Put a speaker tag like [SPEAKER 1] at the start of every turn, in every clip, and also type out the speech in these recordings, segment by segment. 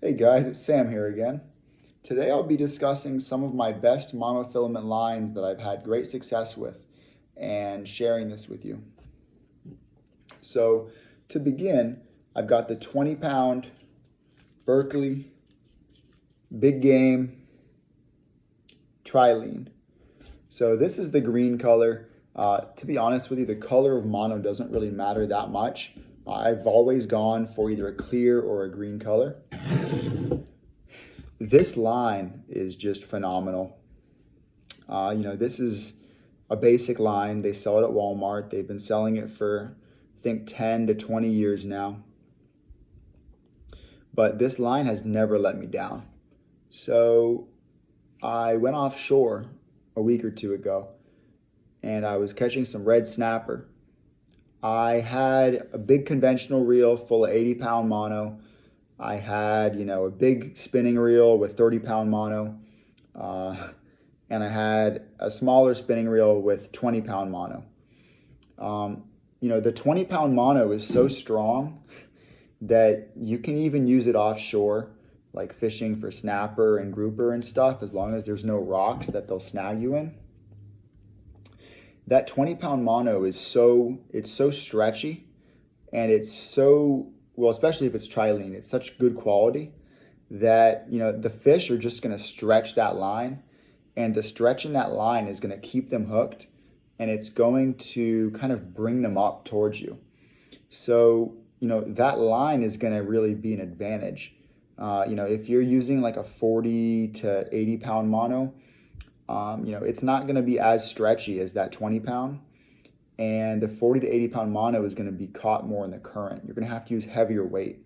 [SPEAKER 1] Hey guys, it's Sam here again. Today I'll be discussing some of my best monofilament lines that I've had great success with and sharing this with you. So to begin, I've got the 20-pound Berkeley Big Game Trilene. So this is the green color. To be honest with you, the color of mono doesn't really matter that much. I've always gone for either a clear or a green color. This line is just phenomenal. This is a basic line. They sell it at Walmart. They've been selling it for, I think, 10 to 20 years now. But this line has never let me down. So I went offshore a week or two ago and I was catching some red snapper. I had a big conventional reel full of 80-pound mono. I had, a big spinning reel with 30-pound mono. And I had a smaller spinning reel with 20-pound mono. The 20-pound mono is so strong that you can even use it offshore, like fishing for snapper and grouper and stuff, as long as there's no rocks that they'll snag you in. That 20-pound mono is so stretchy, and it's so, well, especially if it's trilene, it's such good quality that, the fish are just going to stretch that line, and the stretch in that line is going to keep them hooked, and it's going to kind of bring them up towards you. So, that line is going to really be an advantage. If you're using like a 40 to 80-pound mono, it's not going to be as stretchy as that 20-pound. And the 40 to 80-pound mono is going to be caught more in the current. You're going to have to use heavier weight.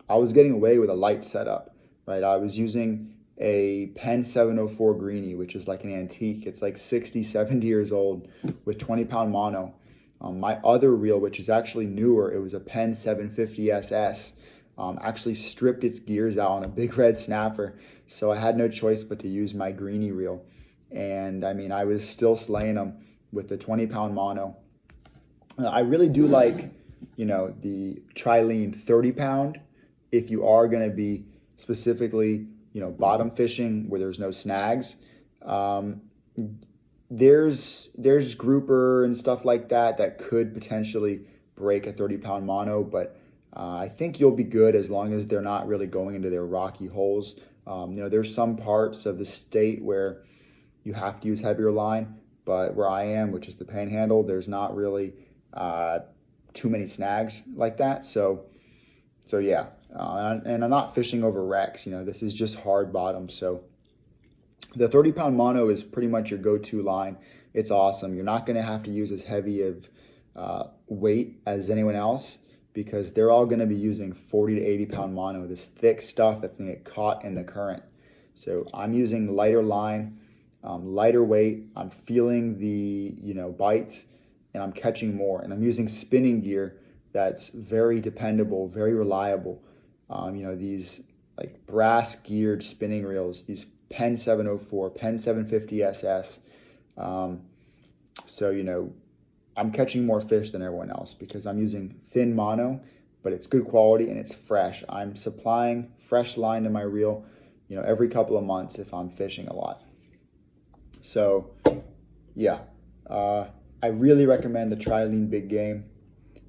[SPEAKER 1] I was getting away with a light setup, right? I was using a Penn 704 Greenie, which is like an antique. It's like 60, 70 years old with 20-pound mono. My other reel, which is actually newer, it was a Penn 750 SS, actually stripped its gears out on a big red snapper. So I had no choice but to use my Greenie reel. And I was still slaying them with the 20-pound mono. I really do like, the Trilene 30-pound if you are going to be specifically, bottom fishing where there's no snags. There's grouper and stuff like that could potentially break a 30-pound mono, but I think you'll be good as long as they're not really going into their rocky holes. There's some parts of the state where you have to use heavier line, but where I am, which is the Panhandle, there's not really too many snags like that. So yeah, and I'm not fishing over wrecks. This is just hard bottom. So the 30-pound mono is pretty much your go-to line. It's awesome. You're not going to have to use as heavy of weight as anyone else because they're all going to be using 40 to 80-pound mono, this thick stuff that's going to get caught in the current. So I'm using lighter line, lighter weight. I'm feeling the, bites, and I'm catching more. And I'm using spinning gear that's very dependable, very reliable. These like brass geared spinning reels, these Penn 704, Penn 750 SS. I'm catching more fish than everyone else because I'm using thin mono, but it's good quality and it's fresh. I'm supplying fresh line to my reel, every couple of months if I'm fishing a lot. So, yeah, I really recommend the Trilene Big Game.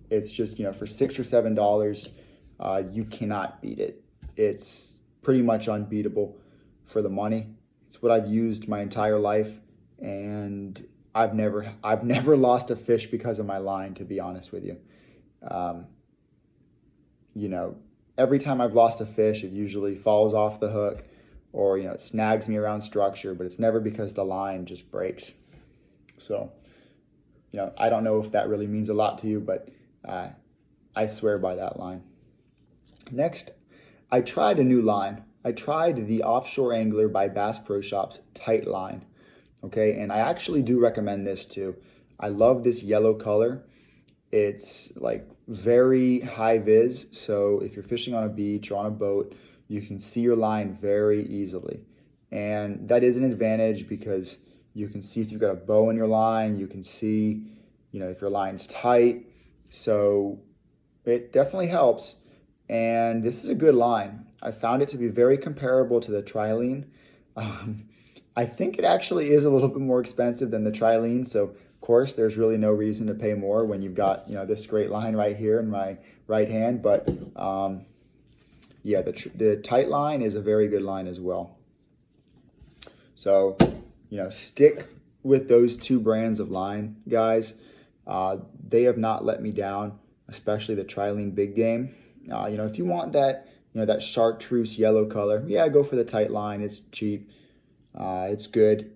[SPEAKER 1] It's just, for $6 or $7, you cannot beat it. It's pretty much unbeatable for the money. It's what I've used my entire life, and I've never lost a fish because of my line, to be honest with you. Every time I've lost a fish, it usually falls off the hook or, it snags me around structure, but it's never because the line just breaks. So, I don't know if that really means a lot to you, but I swear by that line. Next, I tried a new line. I tried the Offshore Angler by Bass Pro Shops Tight line. Okay, and I actually do recommend this too. I love this yellow color. It's like very high vis, so if you're fishing on a beach or on a boat, you can see your line very easily. And that is an advantage because you can see if you've got a bow in your line, you can see, if your line's tight. So it definitely helps. And this is a good line. I found it to be very comparable to the Trilene. Um, I think it actually is a little bit more expensive than the Trilene, so of course there's really no reason to pay more when you've got, you know, this great line right here in my right hand. But yeah, the Tightline is a very good line as well. So, you know, stick with those two brands of line, guys. They have not let me down, especially the Trilene Big Game. You know, if you want that, you know, that chartreuse yellow color, yeah, go for the Tightline. It's cheap. It's good.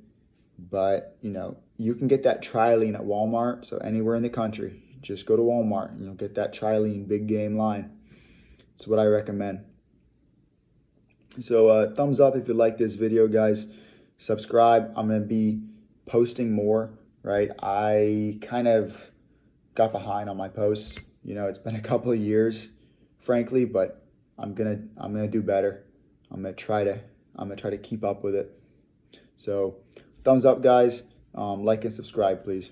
[SPEAKER 1] But, you know, you can get that Trilene at Walmart. So anywhere in the country, just go to Walmart and you'll get that Trilene Big Game line. That's what I recommend. So thumbs up if you like this video, guys. Subscribe. I'm going to be posting more, right? I kind of got behind on my posts. You know, it's been a couple of years, frankly, but I'm gonna do better. I'm gonna try to keep up with it. So thumbs up, guys. Like and subscribe, please.